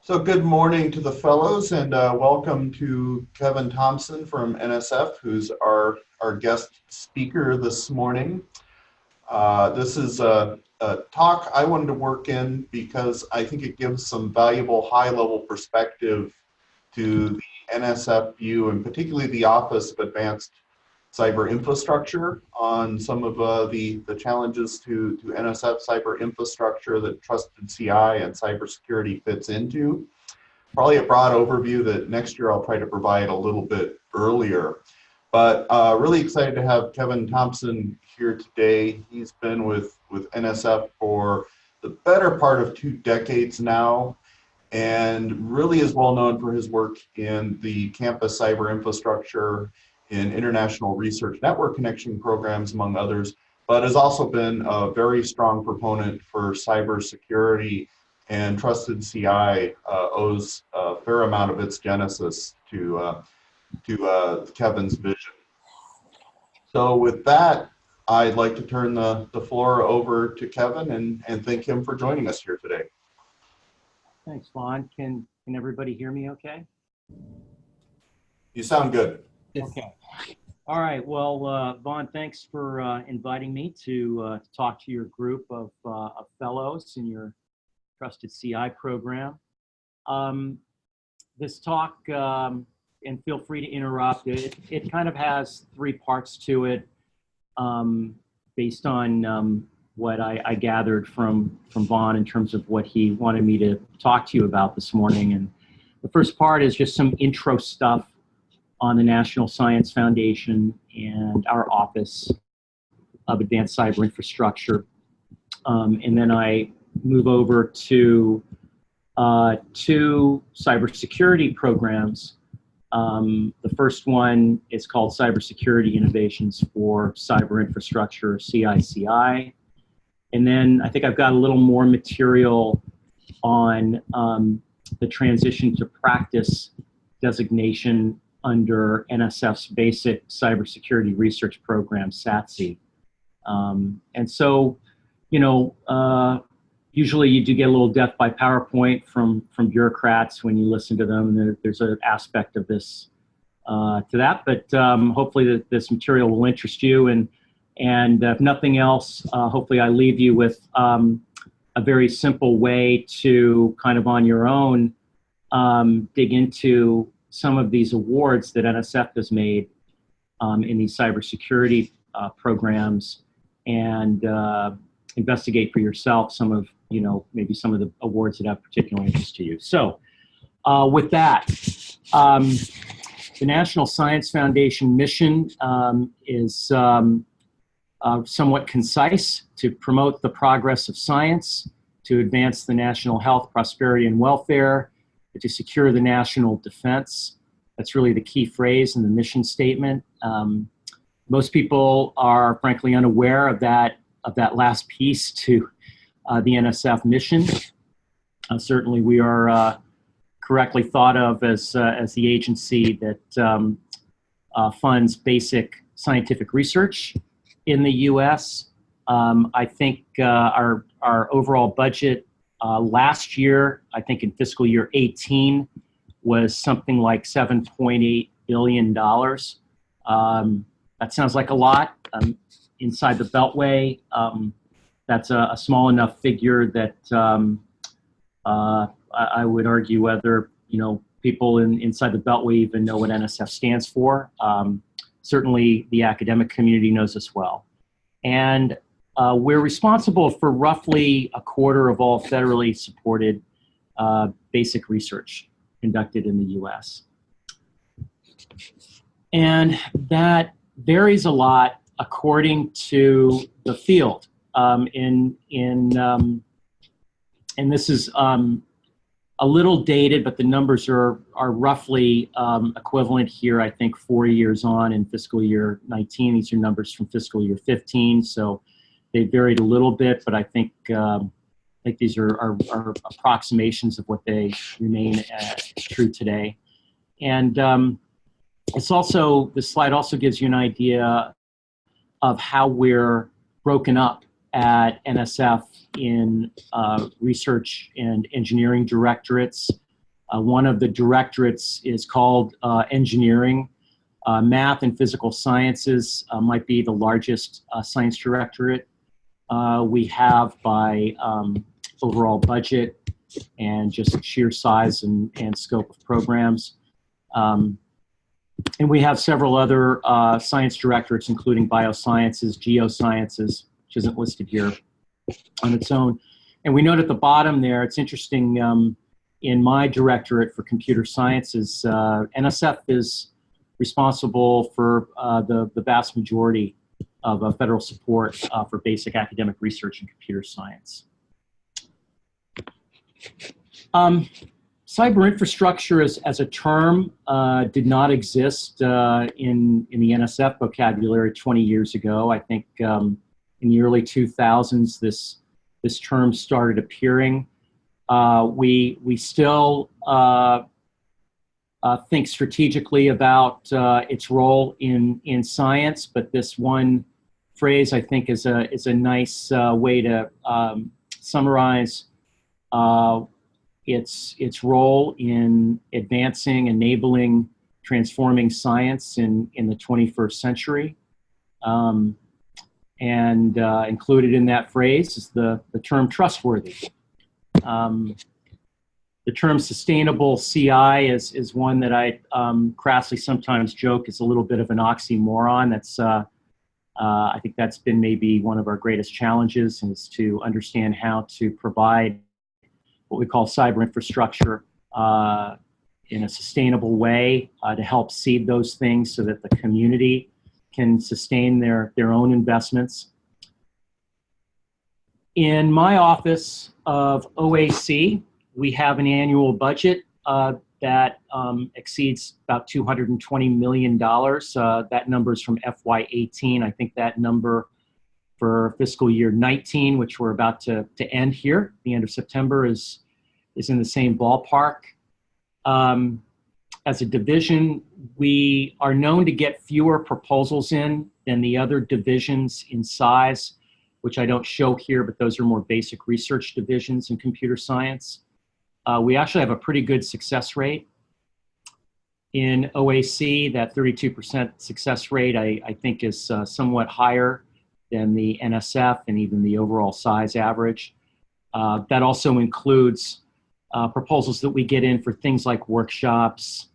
So good morning to the fellows and welcome to Kevin Thompson from NSF, who's our guest speaker this morning. This is a talk I wanted to work in because I think it gives some valuable high-level perspective to the NSF view, and particularly the Office of Advanced Cyber Infrastructure, on some of the challenges to NSF cyber infrastructure that Trusted CI and cybersecurity fits into. Probably a broad overview that next year I'll try to provide a little bit earlier. But really excited to have Kevin Thompson here today. He's been with NSF for the better part of 2 decades now, and really is well known for his work in the campus cyber infrastructure, in international research network connection programs, among others, but has also been a very strong proponent for cybersecurity, and Trusted CI owes a fair amount of its genesis to Kevin's vision. So with that, I'd like to turn the floor over to Kevin and thank him for joining us here today. Thanks, Vaughn. Can everybody hear me okay? You sound good. Okay. All right. Well, Vaughn, thanks for inviting me to talk to your group of fellows in your Trusted CI program. This talk, and feel free to interrupt, it kind of has 3 parts to it based on what I gathered from Vaughn in terms of what he wanted me to talk to you about this morning. And the first part is just some intro stuff on the National Science Foundation and our Office of Advanced Cyber Infrastructure. And then I move over to 2 cybersecurity programs. The first one is called Cybersecurity Innovations for Cyber Infrastructure, CICI. And then I think I've got a little more material on the transition to practice designation under NSF's basic cybersecurity research program, SaTC. And so, you know, usually you do get a little death by PowerPoint from bureaucrats when you listen to them. And there's an aspect of this to that, but hopefully this material will interest you. And if nothing else, hopefully I leave you with a very simple way to kind of on your own dig into some of these awards that NSF has made in these cybersecurity programs, and investigate for yourself some of, you know, maybe some of the awards that have particular interest to you. So with that, the National Science Foundation mission is somewhat concise: to promote the progress of science, to advance the national health, prosperity, and welfare, to secure the national defense. That's really the key phrase in the mission statement. Most people are frankly unaware of that last piece to the NSF mission. Certainly we are correctly thought of as the agency that funds basic scientific research in the U.S. I think our overall budget last year, I think in fiscal year 18, was something like $7.8 billion. That sounds like a lot. Inside the Beltway, that's a small enough figure that I would argue whether, you know, people inside the Beltway even know what NSF stands for. Certainly the academic community knows us well. And we're responsible for roughly 1/4 of all federally supported basic research conducted in the U.S. And that varies a lot according to the field. And this is a little dated, but the numbers are roughly equivalent here. I think 4 years on in fiscal year 19. These are numbers from fiscal year 15, so they varied a little bit, but I think these are approximations of what they remain true today. And it's also, this slide also gives you an idea of how we're broken up at NSF in research and engineering directorates. One of the directorates is called engineering. Math and physical sciences might be the largest science directorate we have by overall budget and just sheer size and scope of programs. And we have several other science directorates, including biosciences, geosciences, which isn't listed here on its own. And we note at the bottom there, it's interesting, in my directorate for computer sciences, NSF is responsible for the vast majority of federal support for basic academic research in computer science. Cyber infrastructure as a term did not exist in the NSF vocabulary 20 years ago. I think in the early 2000s, this term started appearing. We still think strategically about its role in science, but this one phrase I think is a nice way to summarize its role in advancing, enabling, transforming science in the 21st century. And included in that phrase is the term trustworthy. The term sustainable CI is one that I crassly sometimes joke is a little bit of an oxymoron. That's I think that's been maybe one of our greatest challenges, is to understand how to provide what we call cyber infrastructure in a sustainable way to help seed those things so that the community can sustain their own investments. In my office of OAC, we have an annual budget that exceeds about $220 million. That number is from FY18. I think that number for fiscal year 19, which we're about to end here, the end of September, is in the same ballpark. As a division, we are known to get fewer proposals in than the other divisions in size, which I don't show here, but those are more basic research divisions in computer science. We actually have a pretty good success rate. In OAC, that 32% success rate, I think, is somewhat higher than the NSF and even the overall size average. That also includes proposals that we get in for things like workshops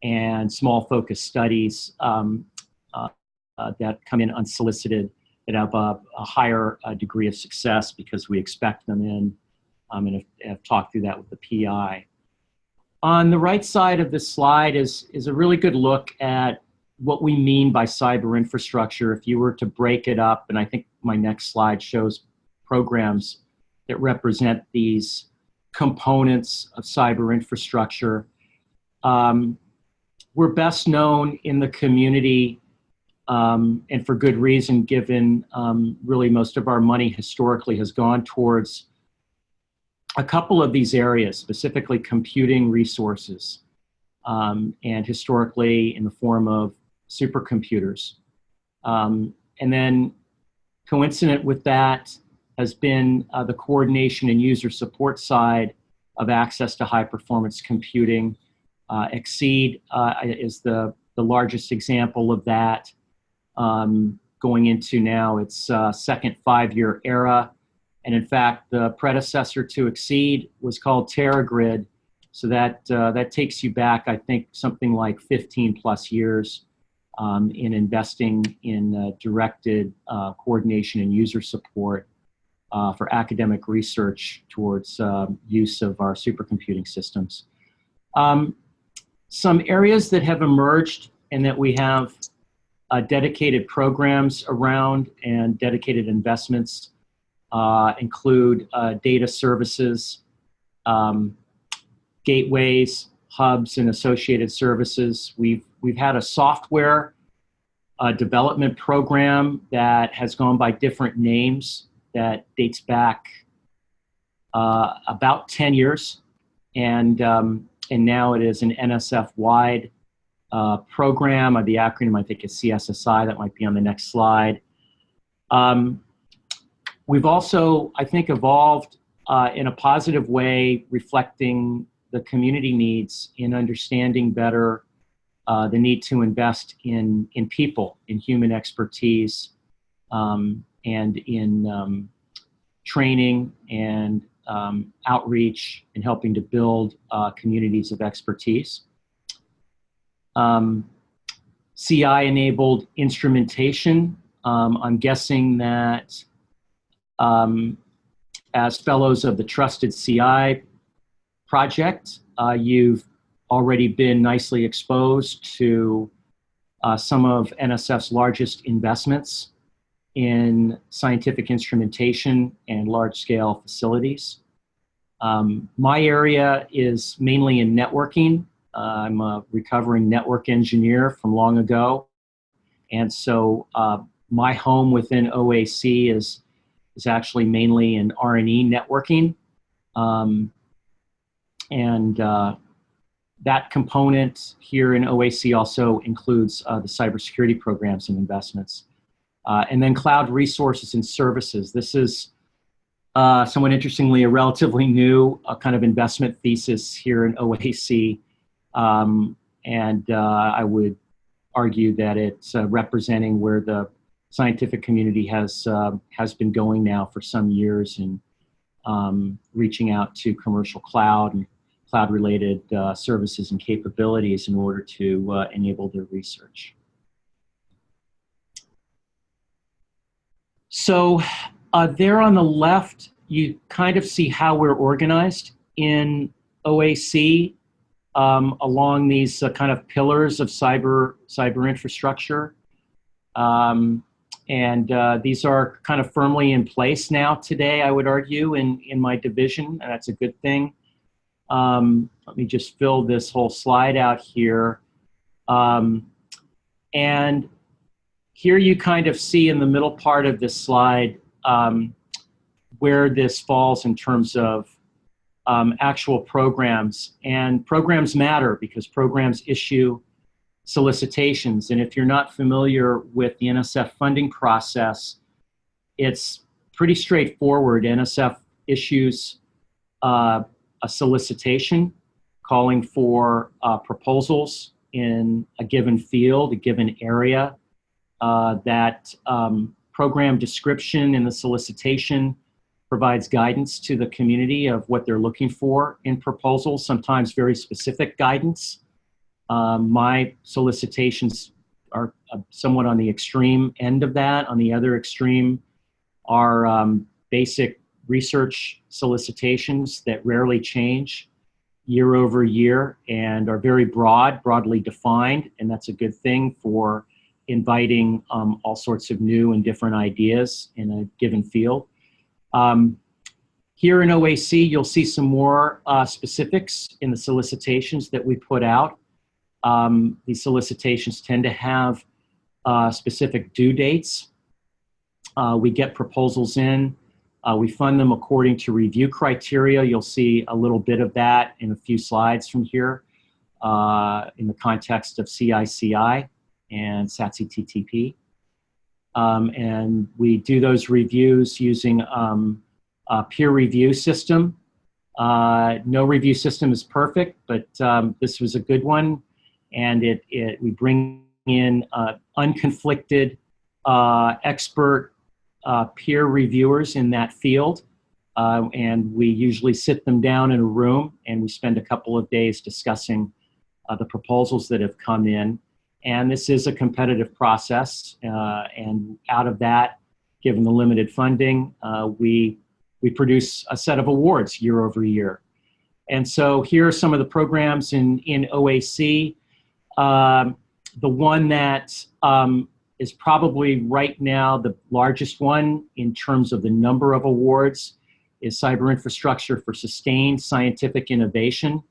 and small focus studies that come in unsolicited, that have a higher degree of success because we expect them in, and have talked through that with the PI. On the right side of this slide is a really good look at what we mean by cyber infrastructure. If you were to break it up, and I think my next slide shows programs that represent these components of cyber infrastructure. We're best known in the community, and for good reason, given really most of our money historically has gone towards a couple of these areas, specifically computing resources, and historically in the form of supercomputers. And then coincident with that has been the coordination and user support side of access to high performance computing. Exceed is the largest example of that, going into now its second 5-year era. And in fact, the predecessor to Exceed was called TerraGrid. So that takes you back, I think, something like 15 plus years in investing in directed coordination and user support for academic research towards use of our supercomputing systems. Some areas that have emerged and that we have dedicated programs around and dedicated investments include data services, gateways, hubs, and associated services. We've had a software development program that has gone by different names that dates back about 10 years, and now it is an NSF-wide program. The acronym, I think, is CSSI. That might be on the next slide. We've also, I think, evolved in a positive way, reflecting the community needs in understanding better the need to invest in people, in human expertise, and in training and outreach and helping to build communities of expertise. CI-enabled instrumentation. I'm guessing that as fellows of the Trusted CI project, you've already been nicely exposed to some of NSF's largest investments in scientific instrumentation and large-scale facilities. My area is mainly in networking. I'm a recovering network engineer from long ago. And so my home within OAC is actually mainly in R&E networking. That component here in OAC also includes the cybersecurity programs and investments. And then cloud resources and services. This is somewhat interestingly a relatively new kind of investment thesis here in OAC. I would argue that it's representing where the scientific community has been going now for some years in reaching out to commercial cloud and cloud-related services and capabilities in order to enable their research. So there on the left, you kind of see how we're organized in OAC along these kind of pillars of cyber infrastructure. These are kind of firmly in place now today, I would argue, in my division, and that's a good thing. Let me just fill this whole slide out here. And here you kind of see in the middle part of this slide where this falls in terms of actual programs. And programs matter because programs issue solicitations. And if you're not familiar with the NSF funding process, it's pretty straightforward. NSF issues a solicitation calling for proposals in a given field, a given area. That program description in the solicitation provides guidance to the community of what they're looking for in proposals, sometimes very specific guidance. My solicitations are somewhat on the extreme end of that. On the other extreme are basic research solicitations that rarely change year over year and are very broadly defined, and that's a good thing for inviting all sorts of new and different ideas in a given field. Here in OAC, you'll see some more specifics in the solicitations that we put out. These solicitations tend to have specific due dates. We get proposals in. We fund them according to review criteria. You'll see a little bit of that in a few slides from here in the context of CICI and SaTC TTP. And we do those reviews using a peer review system. No review system is perfect, but this was a good one. And we bring in unconflicted expert peer reviewers in that field. And we usually sit them down in a room and we spend a couple of days discussing the proposals that have come in. And this is a competitive process. And out of that, given the limited funding, we produce a set of awards year over year. And so here are some of the programs in OAC. The one that is probably right now the largest one in terms of the number of awards is Cyber Infrastructure for Sustained Scientific Innovation.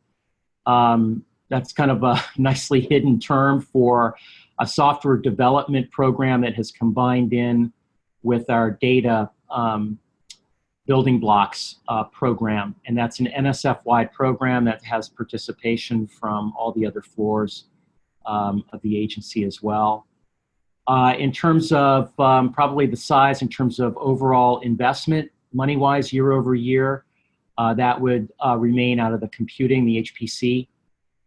That's kind of a nicely hidden term for a software development program that has combined in with our data building blocks program. And that's an NSF-wide program that has participation from all the other floors of the agency as well. In terms of probably the size, in terms of overall investment, money-wise, year over year, That would remain out of the computing, the HPC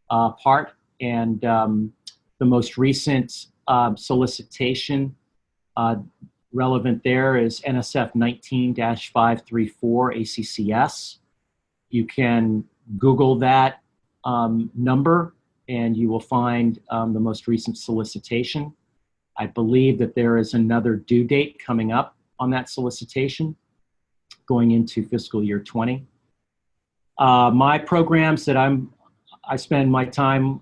part. And the most recent solicitation relevant there is NSF 19-534 ACCS. You can Google that number and you will find the most recent solicitation. I believe that there is another due date coming up on that solicitation going into fiscal year 20. My programs that I spend my time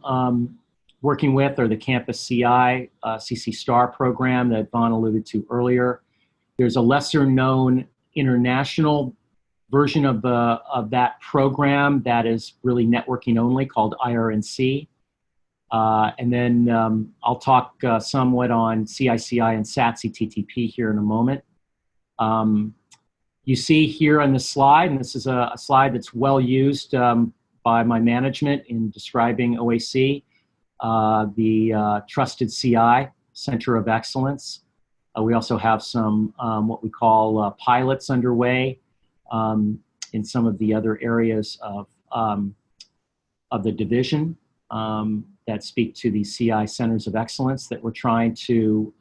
working with are the Campus CI, CC STAR program that Vaughn alluded to earlier. There's a lesser known international version of that program that is really networking only called IRNC. And then I'll talk somewhat on CICI and SaTC TTP here in a moment. You see here on the slide, and this is a slide that's well used by my management in describing OAC, the Trusted CI, Center of Excellence. We also have some what we call pilots underway in some of the other areas of the division that speak to the CI Centers of Excellence that we're trying to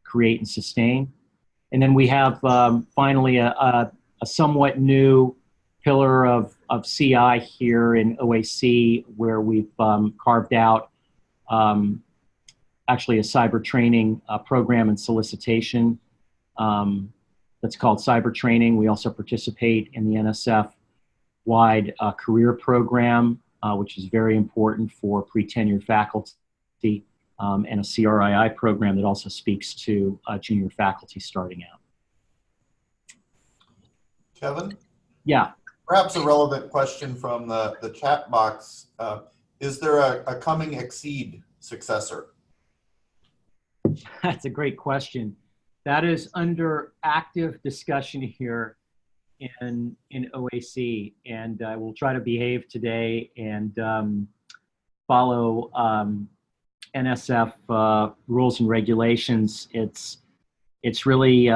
create and sustain. And then we have finally a somewhat new pillar of CI here in OAC where we've carved out actually a cyber training program and solicitation that's called cyber training. We also participate in the NSF wide career program, which is very important for pre-tenured faculty, and a CRII program that also speaks to junior faculty starting out. Kevin? Yeah. Perhaps a relevant question from the chat box. Is there a coming Exceed successor? That's a great question. That is under active discussion here in OAC, and I will try to behave today and follow NSF rules and regulations. It's really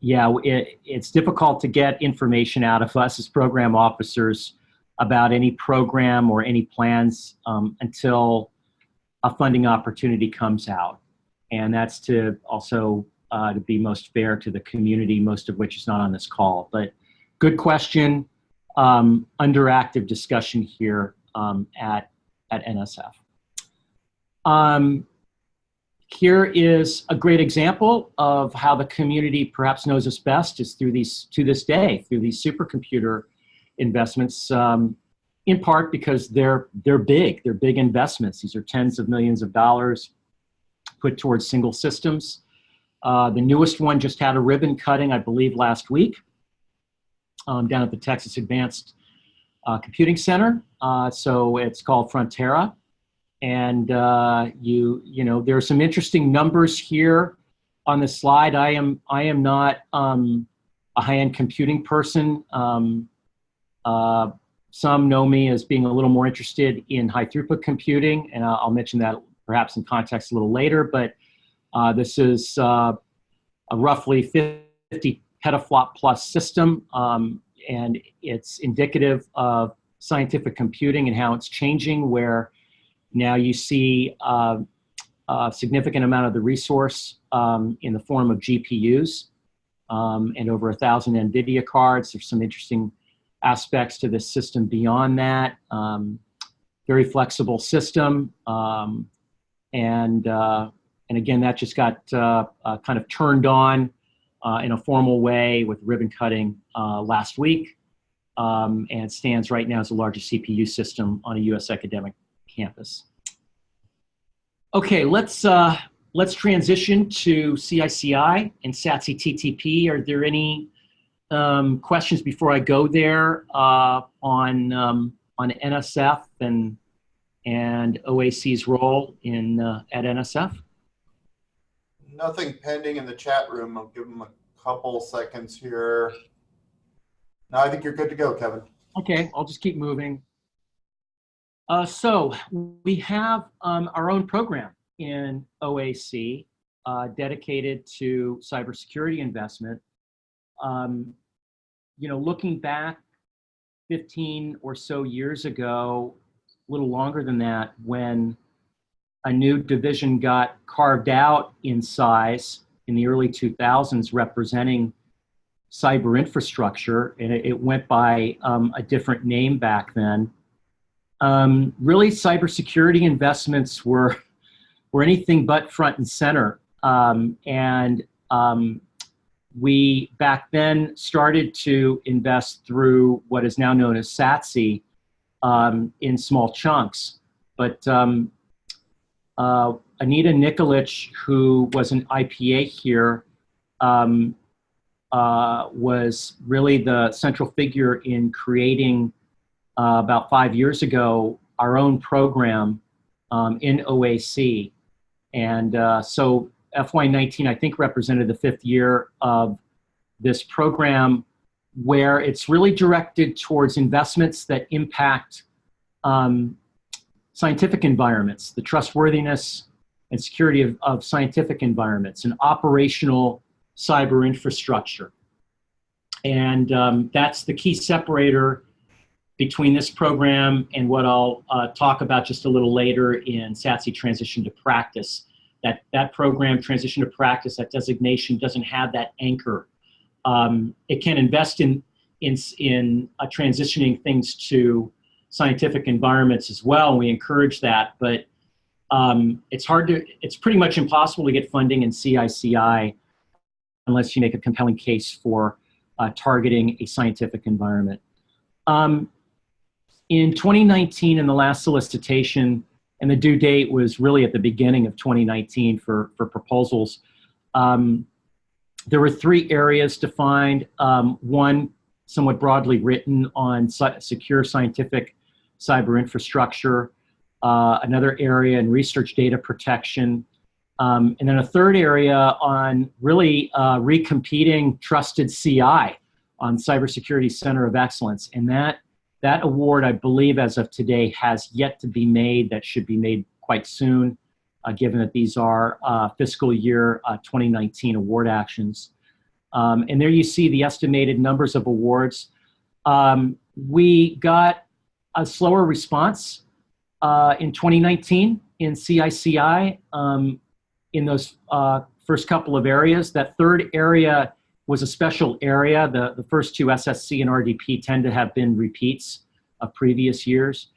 it's difficult to get information out of us as program officers about any program or any plans until a funding opportunity comes out. And that's to also to be most fair to the community, most of which is not on this call. But good question, under active discussion here at NSF. Here is a great example of how the community perhaps knows us best is through these, to this day, through these supercomputer investments, in part because they're big investments. These are tens of millions of dollars put towards single systems. The newest one just had a ribbon cutting, I believe, last week down at the Texas Advanced Computing Center. So it's called Frontera. And you know, there are some interesting numbers here on the slide. I am not a high-end computing person. Some know me as being a little more interested in high throughput computing, and I'll mention that perhaps in context a little later. But this is a roughly 50 petaflop plus system, and it's indicative of scientific computing and how it's changing, where now you see a significant amount of the resource in the form of GPUs and over 1,000 NVIDIA cards. There's some interesting aspects to this system beyond that. Very flexible system. And again, that just got kind of turned on in a formal way with ribbon cutting last week, and stands right now as the largest CPU system on a US academic campus. Okay, let's transition to CICI and SaTC TTP. Are there any questions before I go there on NSF and OAC's role in at NSF? Nothing pending in the chat room. I'll give them a couple seconds here. No, I think you're good to go, Kevin. Okay, I'll just keep moving. So we have our own program in OAC dedicated to cybersecurity investment. You know, looking back 15 or so years ago, a little longer than that, when a new division got carved out in CISE in the early 2000s representing cyber infrastructure, and it went by a different name back then. Really, cybersecurity investments were anything but front and center. We back then started to invest through what is now known as SaTC in small chunks. But Anita Nikolic, who was an IPA here, was really the central figure in creating about 5 years ago our own program in OAC. And so FY19, I think, represented the 5th year of this program, where it's really directed towards investments that impact scientific environments, the trustworthiness and security of scientific environments, and operational cyber infrastructure. And that's the key separator between this program and what I'll talk about just a little later in SaTC Transition to Practice. That program, Transition to Practice, that designation doesn't have that anchor. It can invest in transitioning things to scientific environments as well, and we encourage that, but it's pretty much impossible to get funding in CICI unless you make a compelling case for targeting a scientific environment. In 2019, in the last solicitation, and the due date was really at the beginning of 2019 for proposals, there were 3 areas defined. One, somewhat broadly written on secure scientific cyber infrastructure, another area in research data protection, and then a 3rd area on really recompeting trusted CI on Cybersecurity Center of Excellence. And that award, I believe, as of today, has yet to be made. That should be made quite soon, given that these are fiscal year 2019 award actions. And there you see the estimated numbers of awards. We got a slower response in 2019 in CICI in those first couple of areas. That 3rd area was a special area. The first 2, SSC and RDP, tend to have been repeats of previous years.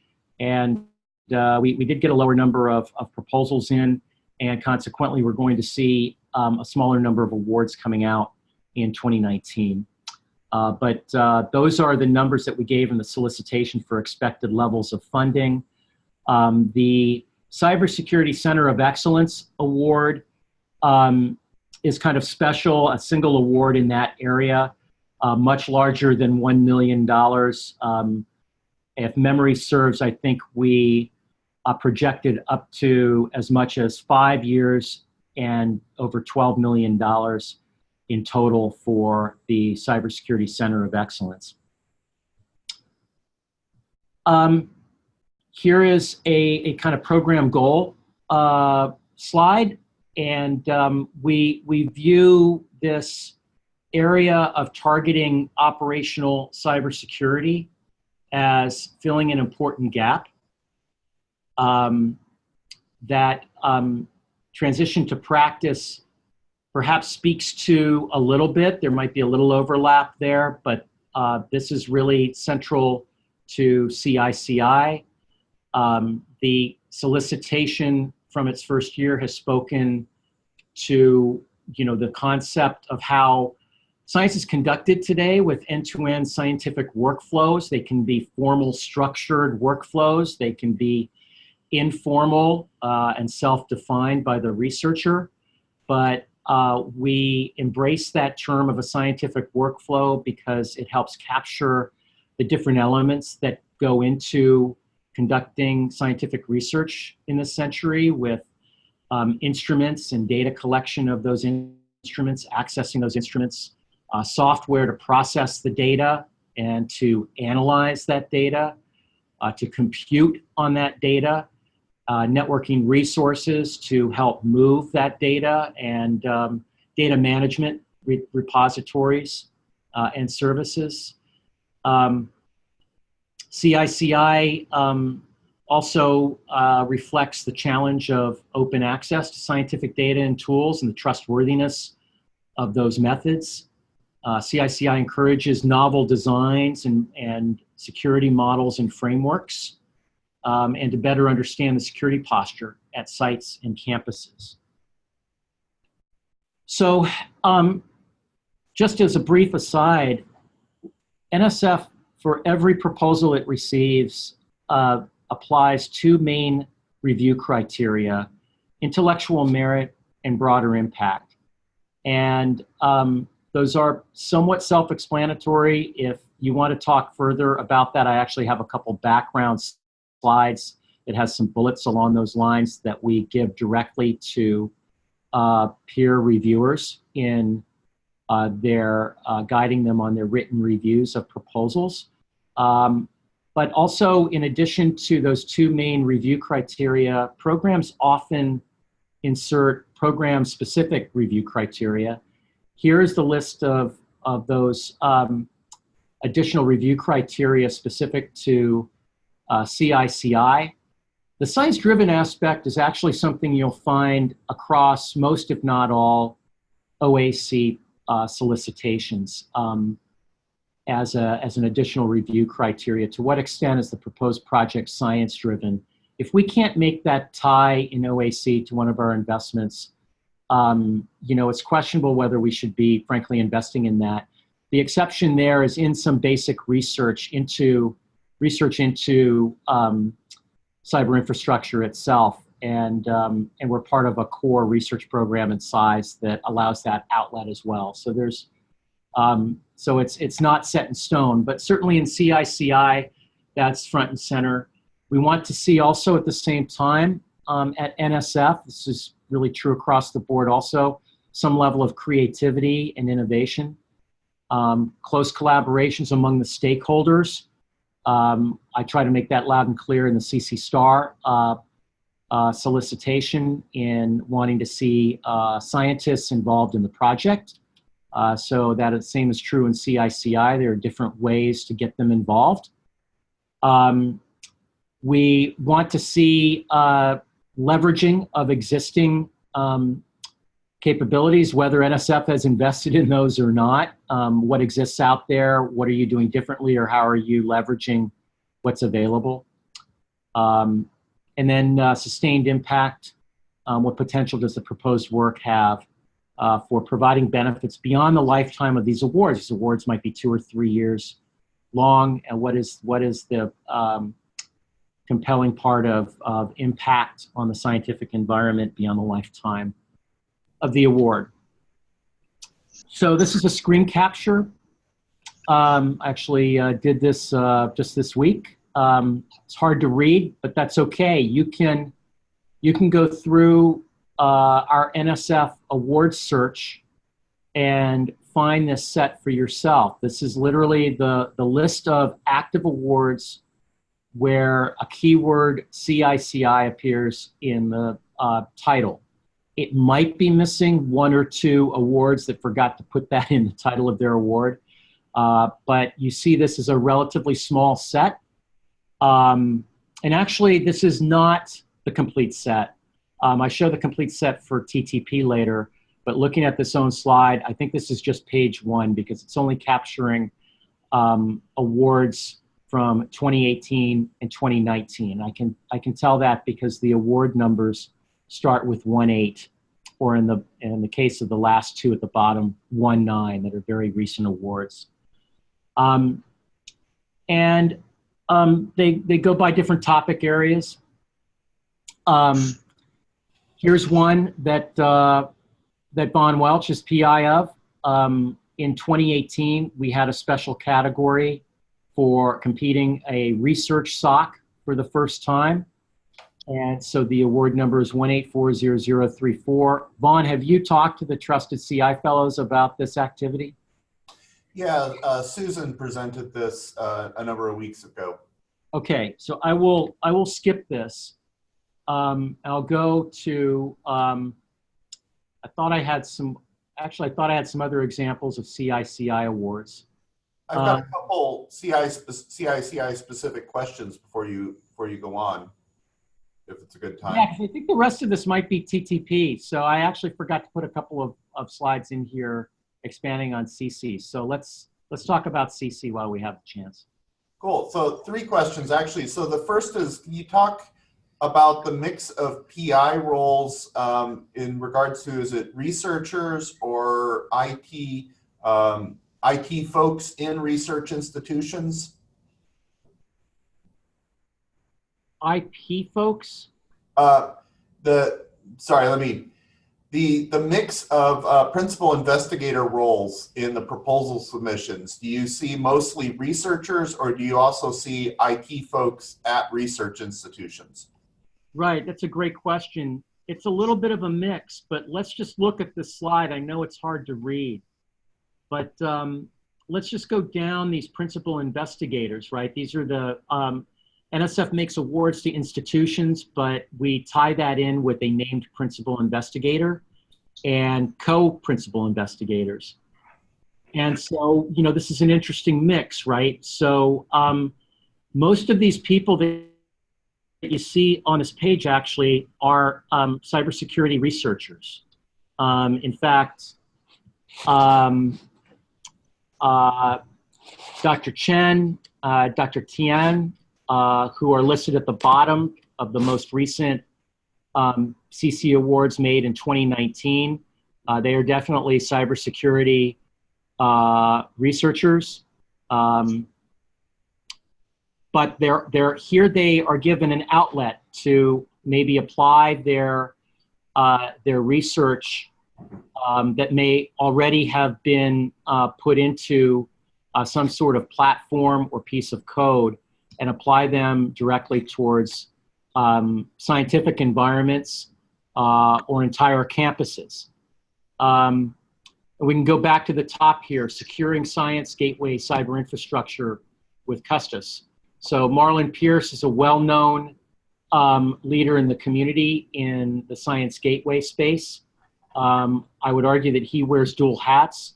And we did get a lower number of proposals in, and consequently we're going to see a smaller number of awards coming out in 2019. But those are the numbers that we gave in the solicitation for expected levels of funding. The Cybersecurity Center of Excellence Award is kind of special, a single award in that area, much larger than $1 million. If memory serves, I think we projected up to as much as 5 years and over $12 million in total for the Cybersecurity Center of Excellence. Here is a kind of program goal slide. And we view this area of targeting operational cybersecurity as filling an important gap. That transition to practice perhaps speaks to a little bit. There might be a little overlap there, but this is really central to CICI. The solicitation from its first year has spoken to, the concept of how science is conducted today with end-to-end scientific workflows. They can be formal, structured workflows. They can be informal and self-defined by the researcher. But we embrace that term of a scientific workflow because it helps capture the different elements that go into conducting scientific research in this century, with instruments and data collection of those instruments, accessing those instruments, software to process the data and to analyze that data, to compute on that data, networking resources to help move that data, and data management repositories and services. CICI also reflects the challenge of open access to scientific data and tools and the trustworthiness of those methods. CICI encourages novel designs and security models and frameworks, and to better understand the security posture at sites and campuses. So just as a brief aside, NSF, for every proposal it receives, applies two main review criteria: intellectual merit and broader impact. And those are somewhat self-explanatory. If you want to talk further about that, I actually have a couple background slides that has some bullets along those lines that we give directly to peer reviewers in their guiding them on their written reviews of proposals. But also, in addition to those two main review criteria, programs often insert program-specific review criteria. Here's the list of those additional review criteria specific to CICI. The science-driven aspect is actually something you'll find across most, if not all, OAC solicitations as an additional review criteria. To what extent is the proposed project science-driven? If we can't make that tie in OAC to one of our investments, it's questionable whether we should be, frankly, investing in that. The exception there is in some basic research into cyber infrastructure itself, and we're part of a core research program in CISE that allows that outlet as well. So there's so it's not set in stone, but certainly in CICI, that's front and center. We want to see also at the same time at NSF, this is really true across the board also, some level of creativity and innovation, close collaborations among the stakeholders. I try to make that loud and clear in the CC Star solicitation in wanting to see scientists involved in the project. So that the same is true in CICI. There are different ways to get them involved. We want to see leveraging of existing capabilities, whether NSF has invested in those or not. What exists out there, what are you doing differently, or how are you leveraging what's available? And then sustained impact. What potential does the proposed work have for providing benefits beyond the lifetime of these awards? These awards might be 2 or 3 years long, and what is the compelling part of impact on the scientific environment beyond the lifetime of the award? So this is a screen capture. Actually did this just this week. It's hard to read, but that's okay. You can go through our NSF award search and find this set for yourself. This is literally the list of active awards where a keyword CICI appears in the title. It might be missing 1 or 2 awards that forgot to put that in the title of their award, but you see this is a relatively small set. And actually, this is not the complete set. I show the complete set for TTP later, but looking at this own slide, I think this is just page 1 because it's only capturing awards from 2018 and 2019. I can tell that because the award numbers start with 18, or in the case of the last 2 at the bottom, 19, that are very recent awards. They go by different topic areas. Here's one that Von Welch is PI of. In 2018, we had a special category for competing a research SOC for the first time. And so the award number is 1840034. Vaughn, have you talked to the Trusted CI Fellows about this activity? Yeah, Susan presented this a number of weeks ago. Okay, so I will skip this. I'll go to, I thought I had some other examples of CICI awards. I've got a couple CICI specific questions before you go on, if it's a good time. Yeah, 'cause I think the rest of this might be TTP. So I actually forgot to put a couple of slides in here expanding on CC. So let's talk about CC while we have the chance. Cool. So 3 questions actually. So the first is, can you talk about the mix of PI roles in regards to, is it researchers or IT folks in research institutions? IP folks? The mix of principal investigator roles in the proposal submissions, do you see mostly researchers or do you also see IT folks at research institutions? Right, that's a great question. It's a little bit of a mix, but let's just look at this slide. I know it's hard to read, but let's just go down these principal investigators, right? These are the, NSF makes awards to institutions, but we tie that in with a named principal investigator and co-principal investigators. And so, you know, this is an interesting mix, right? So most of these people that you see on this page actually are cybersecurity researchers. In fact, Dr. Chen, Dr. Tian, who are listed at the bottom of the most recent CC awards made in 2019. They are definitely cybersecurity researchers. But here they are given an outlet to maybe apply their research that may already have been put into some sort of platform or piece of code and apply them directly towards scientific environments or entire campuses. We can go back to the top here, securing science gateway cyber infrastructure with Custis. So Marlon Pierce is a well-known leader in the community in the science gateway space. I would argue that he wears dual hats.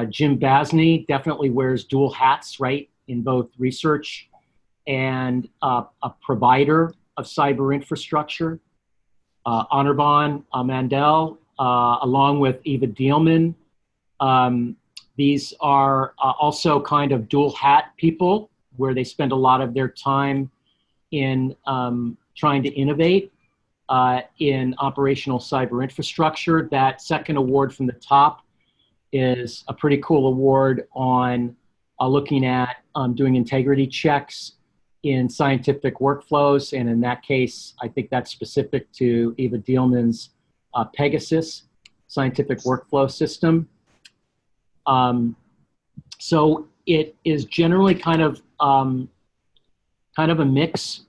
Jim Basney definitely wears dual hats, right, in both research and a provider of cyber infrastructure. Anirban Mandel, along with Eva Dielman. These are also kind of dual hat people where they spend a lot of their time in trying to innovate in operational cyber infrastructure. That second award from the top is a pretty cool award on looking at doing integrity checks in scientific workflows. And in that case, I think that's specific to Eva Dielman's Pegasus scientific workflow system. So it is generally kind of a mix.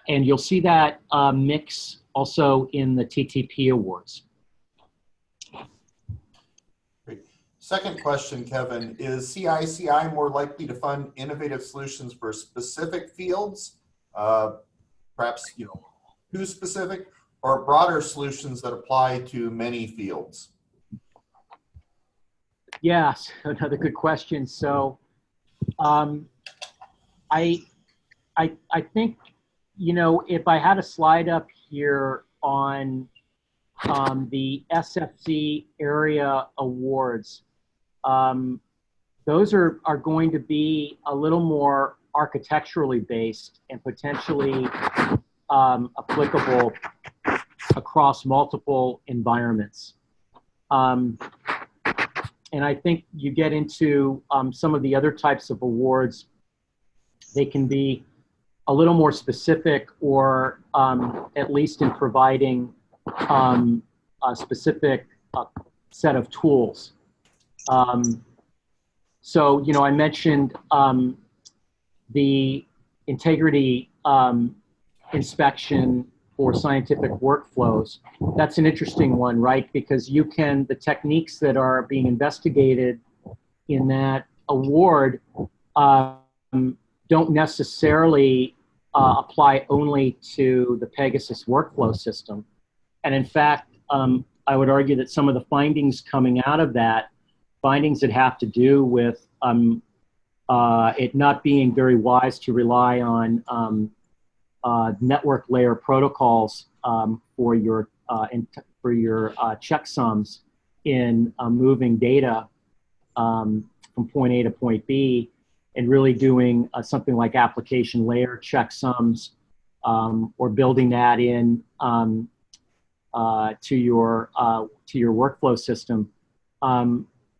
And you'll see that mix also in the TTP awards. Great. Second question, Kevin, is CICI more likely to fund innovative solutions for specific fields, perhaps, you know, who's specific, or broader solutions that apply to many fields? Yes, another good question. So I think, you know, if I had a slide up here on the SFC area awards, those are going to be a little more architecturally based and potentially applicable across multiple environments. And I think you get into some of the other types of awards, they can be a little more specific, or at least in providing a specific set of tools. So, you know, I mentioned the integrity inspection for scientific workflows. That's an interesting one, right? Because you can, the techniques that are being investigated in that award don't necessarily apply only to the Pegasus workflow system. And in fact, I would argue that some of the findings coming out of that, findings that have to do with it not being very wise to rely on network layer protocols for your checksums in moving data from point A to point B, and really doing something like application layer checksums, or building that in to your workflow system.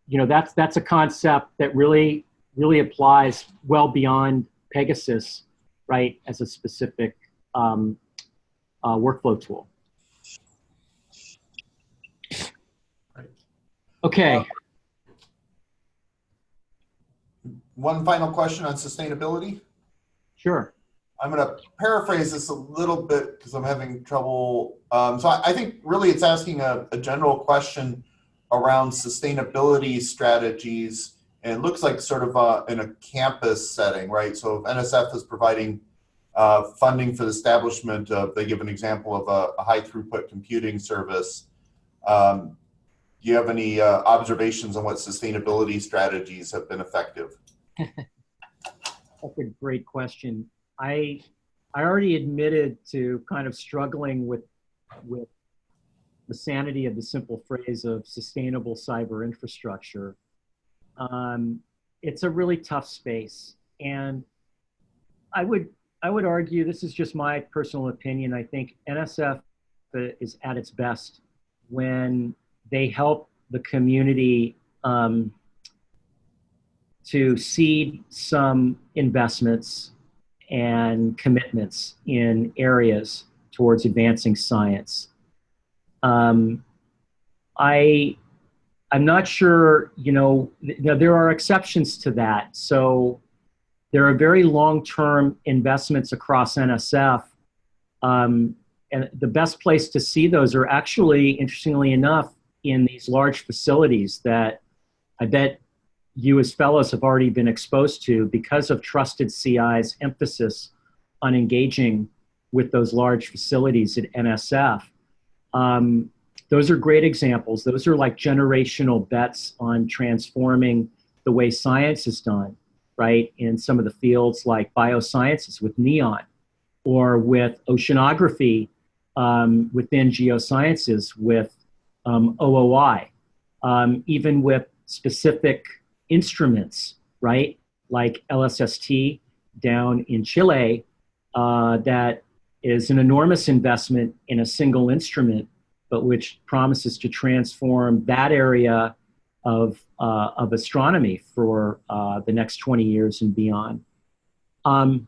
You know, that's a concept that really applies well beyond Pegasus, right, as a specific workflow tool. Okay. One final question on sustainability. Sure. I'm going to paraphrase this a little bit because I'm having trouble. So I think really it's asking a general question around sustainability strategies, and it looks like sort of in a campus setting, right? So if NSF is providing funding for the establishment of, they give an example of a high throughput computing service. Do you have any observations on what sustainability strategies have been effective? That's a great question. I already admitted to kind of struggling with the sanity of the simple phrase of sustainable cyber infrastructure. It's a really tough space, and I would argue, this is just my personal opinion, I think NSF is at its best when they help the community to seed some investments and commitments in areas towards advancing science. I'm not sure, you know, there are exceptions to that. So there are very long-term investments across NSF, and the best place to see those are actually, interestingly enough, in these large facilities that I bet you as fellows have already been exposed to because of Trusted CI's emphasis on engaging with those large facilities at NSF. Those are great examples. Those are like generational bets on transforming the way science is done, right? In some of the fields like biosciences with NEON, or with oceanography within geosciences with OOI, even with specific instruments, right? Like LSST down in Chile, that is an enormous investment in a single instrument, but which promises to transform that area of astronomy for the next 20 years and beyond. And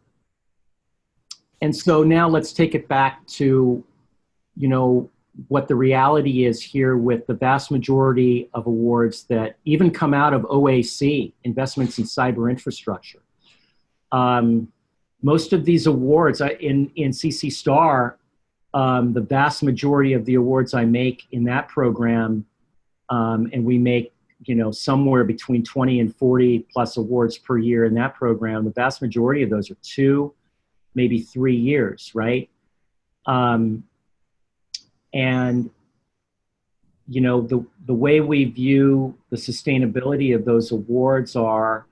so now let's take it back to, you know, what the reality is here with the vast majority of awards that even come out of OAC, investments in cyber infrastructure. Most of these awards in CC Star, the vast majority of the awards I make in that program, and we make, you know, somewhere between 20 and 40 plus awards per year in that program, the vast majority of those are 2, maybe 3 years, right? And, you know, the way we view the sustainability of those awards are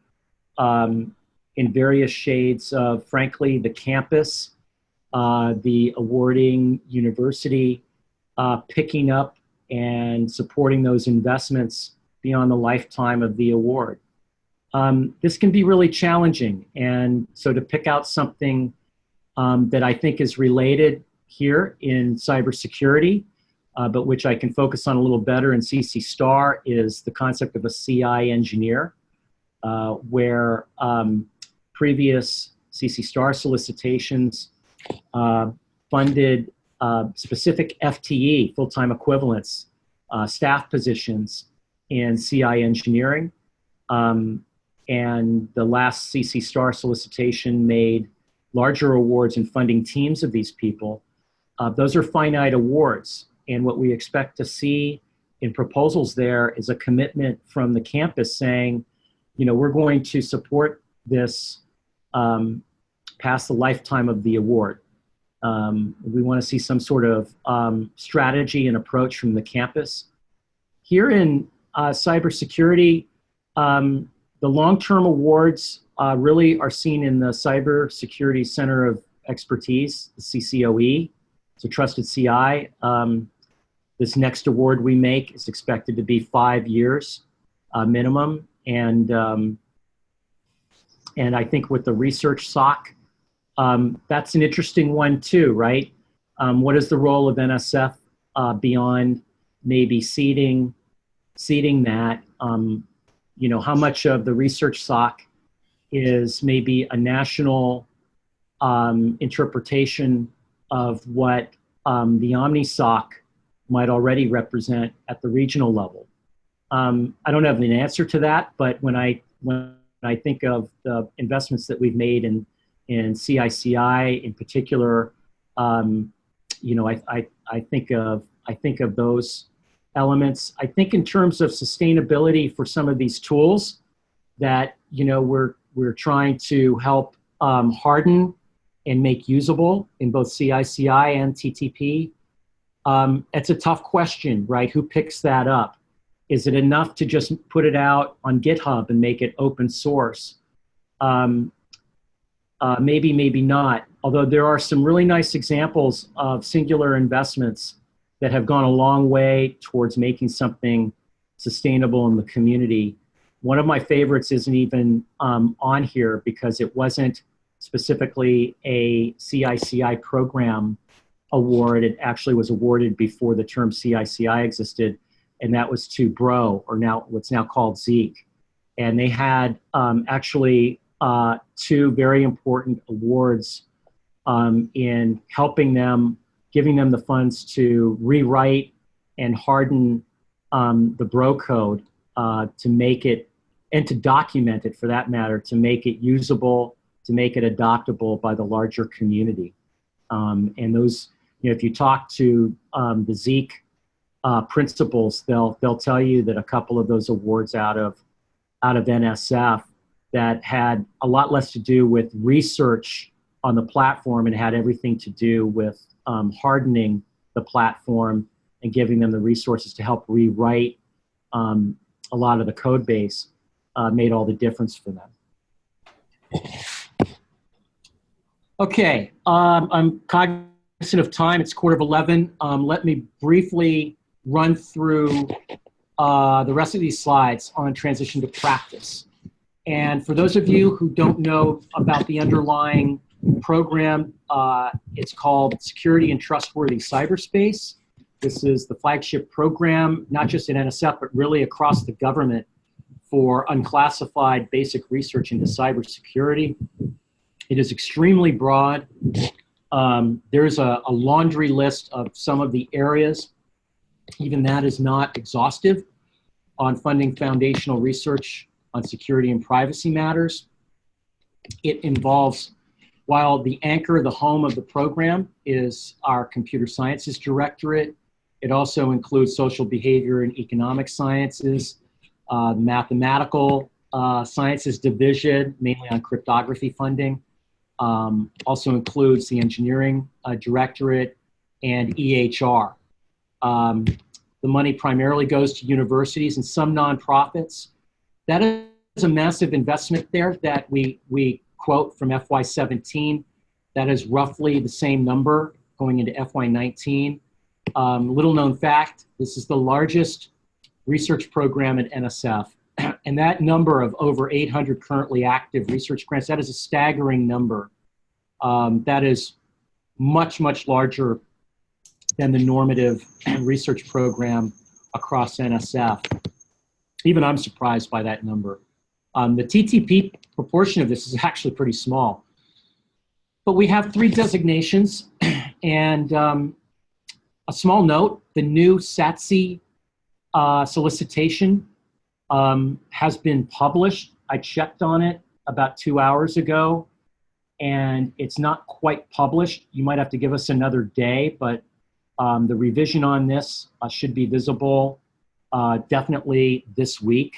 in various shades of, frankly, the campus, the awarding university, picking up and supporting those investments beyond the lifetime of the award. This can be really challenging. And so to pick out something that I think is related here in cybersecurity, but which I can focus on a little better in CC Star, is the concept of a CI engineer, where previous CC Star solicitations funded specific FTE, full-time equivalents, staff positions in CI engineering. And the last CC Star solicitation made larger awards in funding teams of these people. Those are finite awards. And what we expect to see in proposals there is a commitment from the campus saying, you know, we're going to support this past the lifetime of the award. We want to see some sort of strategy and approach from the campus. Here in cybersecurity, The long-term awards really are seen in the Cybersecurity Center of Expertise, the CCOE. It's a trusted CI. This next award we make is expected to be 5 years minimum. And I think with the research SOC, that's an interesting one too, right? What is the role of NSF beyond maybe seeding that? You know, how much of the research SOC is maybe a national interpretation of what the OmniSOC might already represent at the regional level? I don't have an answer to that, but when I think of the investments that we've made in CICI in particular, you know, I think of those elements. I think in terms of sustainability for some of these tools that, you know, we're trying to help harden and make usable in both CICI and TTP. It's a tough question, right? Who picks that up? Is it enough to just put it out on GitHub and make it open source? Maybe, maybe not. Although there are some really nice examples of singular investments that have gone a long way towards making something sustainable in the community. One of my favorites isn't even on here because it wasn't specifically a CICI program award. It actually was awarded before the term CICI existed, and that was to Bro, or now what's now called Zeek. And they had actually 2 very important awards in helping them, giving them the funds to rewrite and harden the Bro code to make it, and to document it for that matter, to make it usable, to make it adoptable by the larger community. And those, you know, if you talk to the Zeek principals, they'll tell you that a couple of those awards out of NSF that had a lot less to do with research on the platform and had everything to do with hardening the platform and giving them the resources to help rewrite a lot of the code base made all the difference for them. Okay, I'm cognizant of time. It's 11:15. Let me briefly run through the rest of these slides on transition to practice. And for those of you who don't know about the underlying program, it's called Security and Trustworthy Cyberspace. This is the flagship program, not just in NSF, but really across the government for unclassified basic research into cybersecurity. It is extremely broad. There's a laundry list of some of the areas. Even that is not exhaustive on funding foundational research on security and privacy matters. It involves, while the anchor, the home of the program is our computer sciences directorate, it also includes social behavior and economic sciences, mathematical sciences division, mainly on cryptography funding. Also includes the engineering directorate and EHR. The money primarily goes to universities and some nonprofits. That is a massive investment there that we quote from FY17. That is roughly the same number going into FY19. Little known fact, this is the largest research program at NSF. And that number of over 800 currently active research grants, that is a staggering number. That is much, much larger than the normative research program across NSF. Even I'm surprised by that number. The TTP proportion of this is actually pretty small. But we have 3 designations, and a small note, the new SaTC solicitation has been published. I checked on it about 2 hours ago, and it's not quite published. You might have to give us another day, but the revision on this should be visible definitely this week.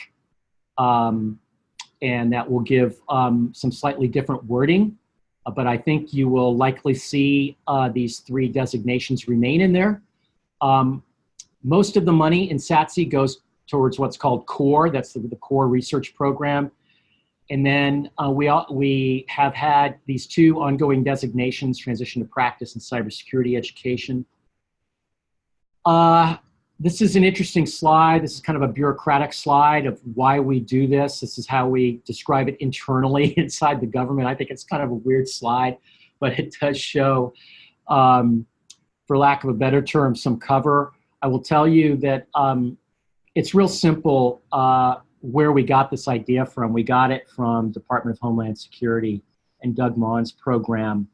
And that will give some slightly different wording, but I think you will likely see these 3 designations remain in there. Most of the money in SaTC goes towards what's called core. That's the core research program. And then we have had these two ongoing designations, transition to practice and cybersecurity education. This is an interesting slide. This is kind of a bureaucratic slide of why we do this. This is how we describe it internally inside the government. I think it's kind of a weird slide, but it does show, for lack of a better term, some cover. I will tell you that it's real simple where we got this idea from. We got it from Department of Homeland Security and Doug Maughan's program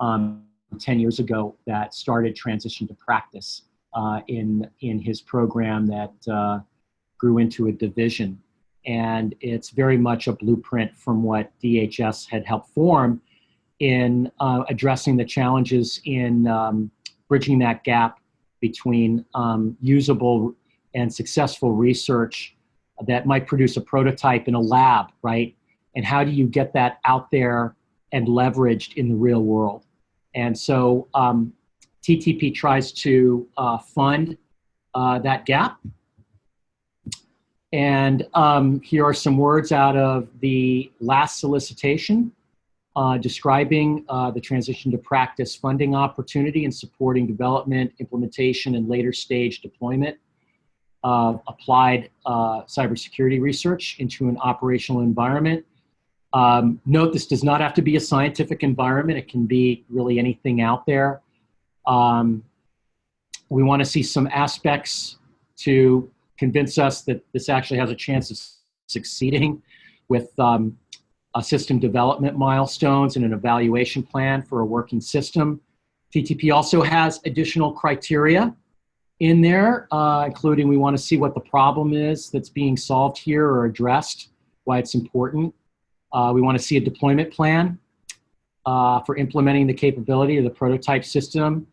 10 years ago that started transition to practice in his program that grew into a division. And it's very much a blueprint from what DHS had helped form in addressing the challenges in bridging that gap between usable and successful research that might produce a prototype in a lab, right? And how do you get that out there and leveraged in the real world? And so TTP tries to fund that gap. And here are some words out of the last solicitation describing the transition to practice funding opportunity and supporting development, implementation, and later stage deployment of applied cybersecurity research into an operational environment. Note, this does not have to be a scientific environment. It can be really anything out there. We want to see some aspects to convince us that this actually has a chance of succeeding with system development milestones and an evaluation plan for a working system. TTP also has additional criteria in there, including we want to see what the problem is that's being solved here or addressed, why it's important. We want to see a deployment plan for implementing the capability of the prototype system.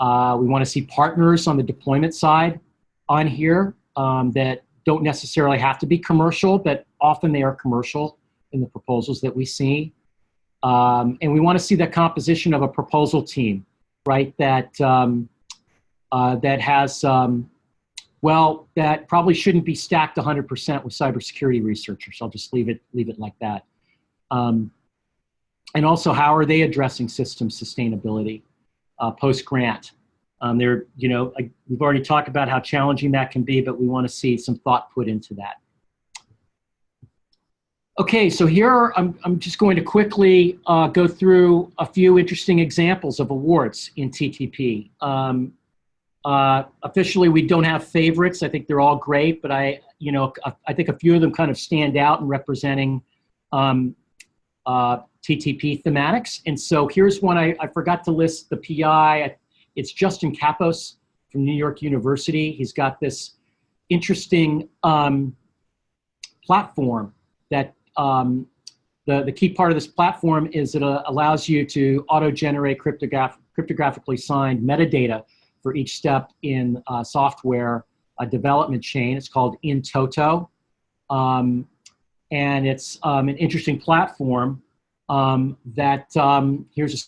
We want to see partners on the deployment side on here that don't necessarily have to be commercial, but often they are commercial in the proposals that we see. And we want to see the composition of a proposal team, right, that that has, well, that probably shouldn't be stacked 100% with cybersecurity researchers. I'll just leave it like that. And also, how are they addressing system sustainability post-grant? They're, you know, we've already talked about how challenging that can be, but we want to see some thought put into that. Okay, so here I'm just going to quickly go through a few interesting examples of awards in TTP. Officially, we don't have favorites. I think they're all great, but I think a few of them kind of stand out in representing TTP thematics. And so here's one I forgot to list the PI. It's Justin Kapos from New York University. He's got this interesting platform that the key part of this platform is it allows you to auto-generate cryptographically signed metadata for each step in software development chain. It's called In Toto. And it's an interesting platform that here's a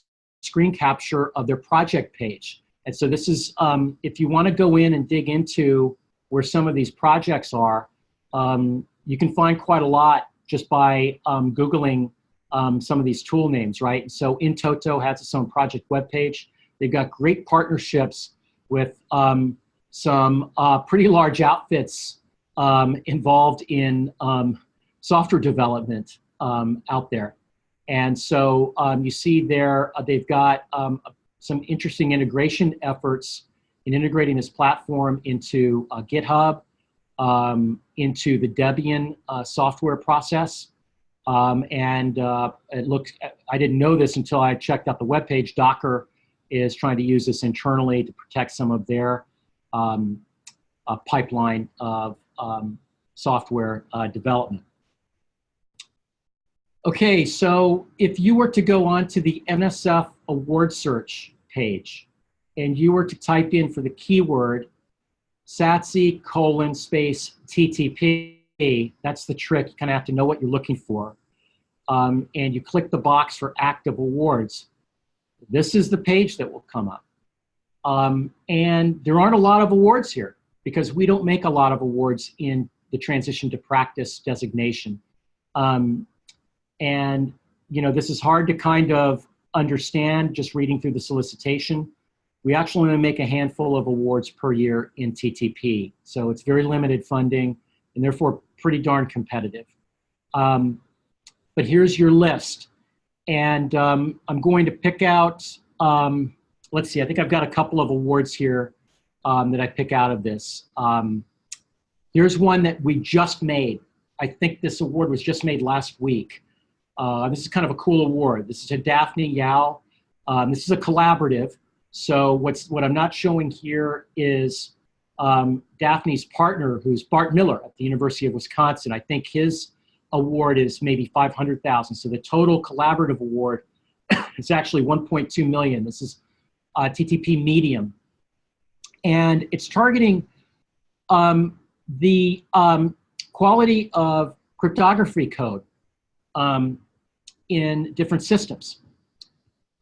screen capture of their project page. And so this is, if you want to go in and dig into where some of these projects are, you can find quite a lot just by Googling some of these tool names, right? And so In Toto has its own project webpage. They've got great partnerships with some pretty large outfits involved in software development out there. And so you see there, they've got some interesting integration efforts in integrating this platform into GitHub, into the Debian software process. And it looks, I didn't know this until I checked out the webpage. Docker is trying to use this internally to protect some of their pipeline of software development. Okay, so if you were to go on to the NSF award search page and you were to type in for the keyword SaTC : TTP, that's the trick. You kind of have to know what you're looking for. And you click the box for active awards. This is the page that will come up. And there aren't a lot of awards here because we don't make a lot of awards in the transition to practice designation. And, this is hard to kind of understand just reading through the solicitation. We actually only make a handful of awards per year in TTP. So it's very limited funding and therefore pretty darn competitive. But here's your list. And I'm going to pick out, let's see, I think I've got a couple of awards here that I pick out of this. Here's one that we just made. I think this award was just made last week. This is kind of a cool award. This is to Daphne Yao. This is a collaborative. So what I'm not showing here is Daphne's partner, who's Bart Miller at the University of Wisconsin. I think his award is maybe $500,000. So the total collaborative award is actually $1.2 million. This is TTP Medium. And it's targeting the quality of cryptography code in different systems.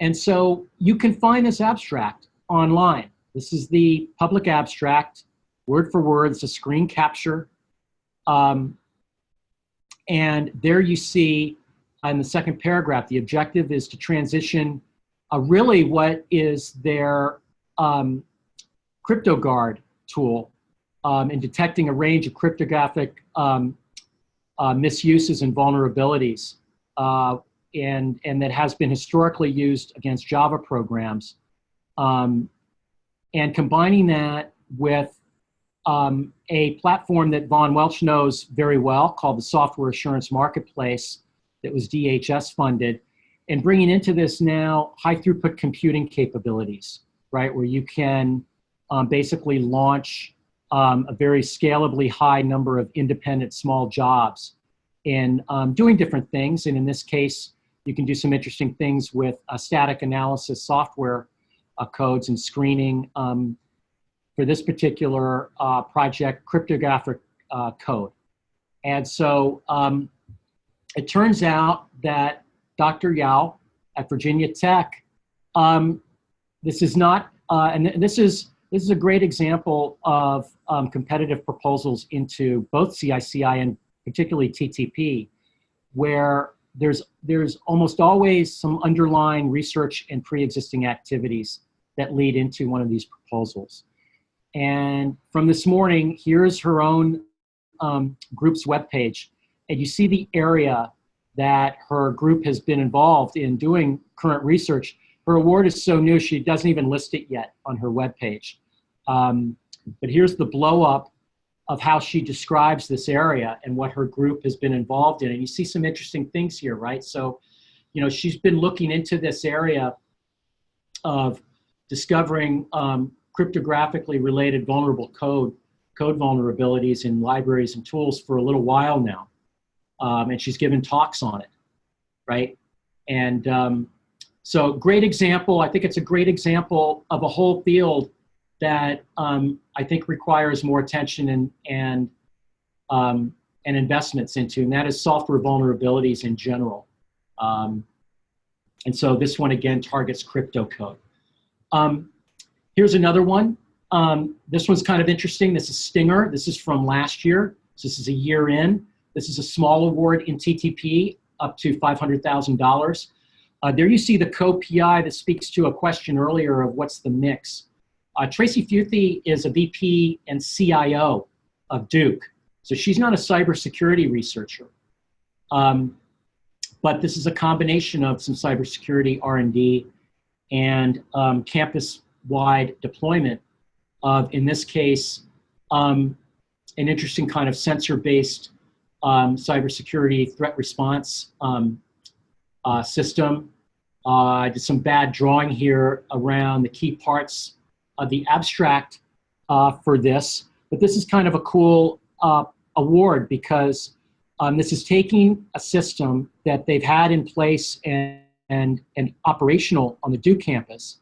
And so you can find this abstract online. This is the public abstract, word for word. It's a screen capture. And there you see in the second paragraph, the objective is to transition really what is their CryptoGuard tool in detecting a range of cryptographic misuses and vulnerabilities, and that has been historically used against Java programs. And combining that with a platform that Von Welch knows very well called the Software Assurance Marketplace that was DHS funded, and bringing into this now high throughput computing capabilities, right, where you can basically launch a very scalably high number of independent small jobs in doing different things. And in this case, you can do some interesting things with static analysis software codes and screening. For this particular project, cryptographic code. And so it turns out that Dr. Yao at Virginia Tech, this is not, and this is a great example of competitive proposals into both CICI and particularly TTP, where there's almost always some underlying research and pre-existing activities that lead into one of these proposals. And from this morning, here's her own group's webpage. And you see the area that her group has been involved in doing current research. Her award is so new, she doesn't even list it yet on her webpage. But here's the blow up of how she describes this area and what her group has been involved in. And you see some interesting things here, right? So, she's been looking into this area of discovering cryptographically related vulnerable code vulnerabilities in libraries and tools for a little while now. And she's given talks on it, right? And so great example. I think it's a great example of a whole field that I think requires more attention and investments into, and that is software vulnerabilities in general. And so this one, again, targets crypto code. Here's another one. This one's kind of interesting. This is Stinger. This is from last year. So this is a year in. This is a small award in TTP, up to $500,000. There you see the co-PI that speaks to a question earlier of what's the mix. Tracy Futhy is a VP and CIO of Duke. So she's not a cybersecurity researcher. But this is a combination of some cybersecurity R&D and campus-wide deployment of, in this case, an interesting kind of sensor-based cybersecurity threat response system. I did some bad drawing here around the key parts of the abstract for this, but this is kind of a cool award because this is taking a system that they've had in place and operational on the Duke campus,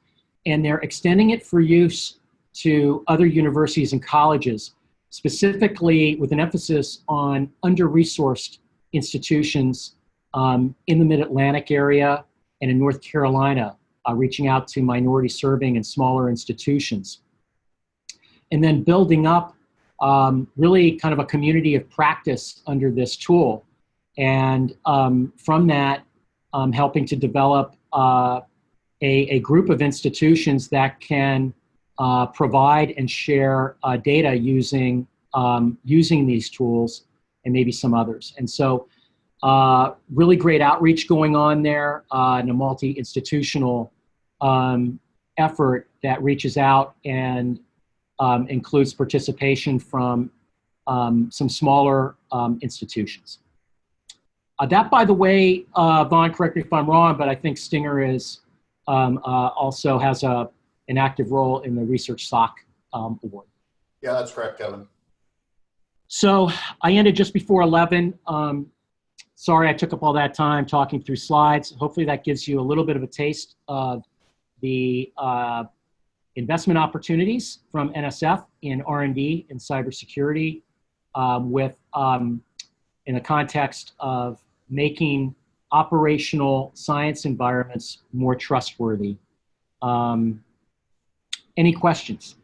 and they're extending it for use to other universities and colleges, specifically with an emphasis on under-resourced institutions in the Mid-Atlantic area and in North Carolina, reaching out to minority serving and smaller institutions. And then building up really kind of a community of practice under this tool. And from that, helping to develop a group of institutions that can provide and share data using these tools and maybe some others. And so really great outreach going on there and a multi-institutional effort that reaches out and includes participation from some smaller institutions. That, by the way, Vaughn, correct me if I'm wrong, but I think Stinger is also has an active role in the Research SOC award. Yeah, that's correct, Kevin. So I ended just before 11. Sorry I took up all that time talking through slides. Hopefully that gives you a little bit of a taste of the investment opportunities from NSF in R&D and cybersecurity in the context of making operational science environments more trustworthy. Any questions?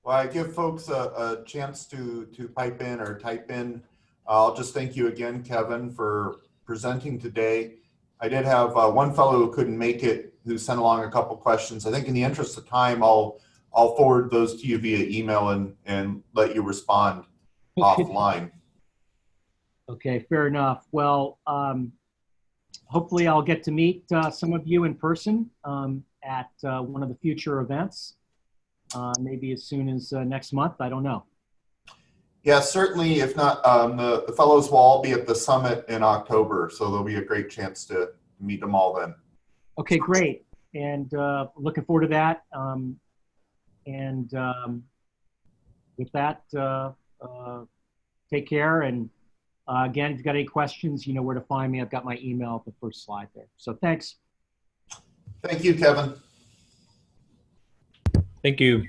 Well, I give folks a chance to pipe in or type in. I'll just thank you again, Kevin, for presenting today. I did have one fellow who couldn't make it who sent along a couple questions. I think in the interest of time, I'll forward those to you via email and let you respond offline. Okay, fair enough. Well, hopefully I'll get to meet some of you in person at one of the future events, maybe as soon as next month, I don't know. Yeah, certainly. If not, the fellows will all be at the summit in October, so there'll be a great chance to meet them all then. Okay, great. And looking forward to that. With that, take care. And again, if you've got any questions, you know where to find me. I've got my email at the first slide there. So thanks. Thank you, Kevin. Thank you.